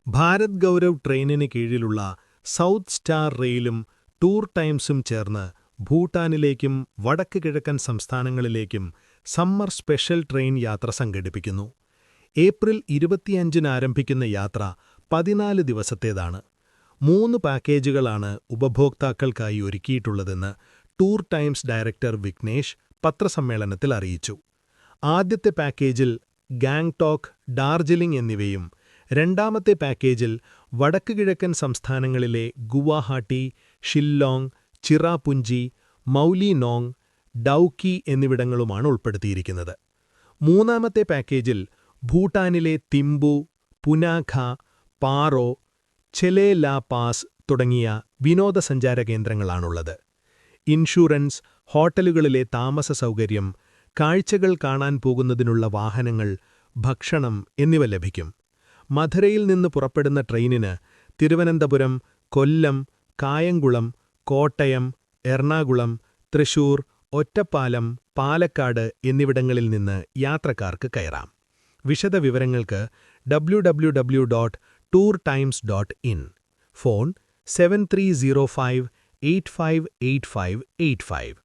ഭാരത് ഗൗരവ് ട്രെയിനിന് കീഴിലുള്ള south star റെയിലും tour ടൈംസും ചേർന്ന് ഭൂട്ടാനിലേക്കും വടക്ക് കിഴക്കൻ സംസ്ഥാനങ്ങളിലേക്കും സമ്മർ സ്പെഷ്യൽ ട്രെയിൻ യാത്ര സംഘടിപ്പിക്കുന്നു. ഏപ്രിൽ 25-ന് ആരംഭിക്കുന്ന യാത്ര 14 ദിവസത്തേതാണ്. 3 പാക്കേജുകളാണ് ഉപഭോക്താക്കൾക്കായി ഒരുക്കിയിട്ടുള്ളതെന്ന് ടൂർ ടൈംസ് ഡയറക്ടർ വിഘ്നേഷ് പത്രസമ്മേളനത്തിൽ അറിയിച്ചു. ആദ്യത്തെ പാക്കേജിൽ ഗാംഗ്ടോക്ക്, ഡാർജിലിംഗ് എന്നിവയും രണ്ടാമത്തെ പാക്കേജിൽ വടക്ക് കിഴക്കൻ സംസ്ഥാനങ്ങളിലെ ഗുവാഹട്ടി, ഷില്ലോങ്, ചിറാപുഞ്ചി, മൗലിനോങ്, ഡൗക്കി എന്നിവിടങ്ങളുമാണ് ഉൾപ്പെടുത്തിയിരിക്കുന്നത്. മൂന്നാമത്തെ പാക്കേജിൽ ഭൂട്ടാനിലെ തിമ്പു, പുനാഖ, പാറോ, ചെലേ ലാ പാസ് തുടങ്ങിയ വിനോദസഞ്ചാര കേന്ദ്രങ്ങളാണുള്ളത്. ഇൻഷുറൻസ്, ഹോട്ടലുകളിലെ താമസ സൗകര്യം, കാഴ്ചകൾ കാണാൻ പോകുന്നതിനുള്ള വാഹനങ്ങൾ, ഭക്ഷണം എന്നിവ ലഭിക്കും. മധുരയിൽ നിന്ന് പുറപ്പെടുന്ന ട്രെയിനിന് തിരുവനന്തപുരം, കൊല്ലം, കായംകുളം, കോട്ടയം, എറണാകുളം, തൃശൂർ, ഒറ്റപ്പാലം, പാലക്കാട് എന്നിവിടങ്ങളിൽ നിന്ന് യാത്രക്കാർക്ക് കയറാം. വിശദവിവരങ്ങൾക്ക് www.tourtimes.in. ഫോൺ 7305858585.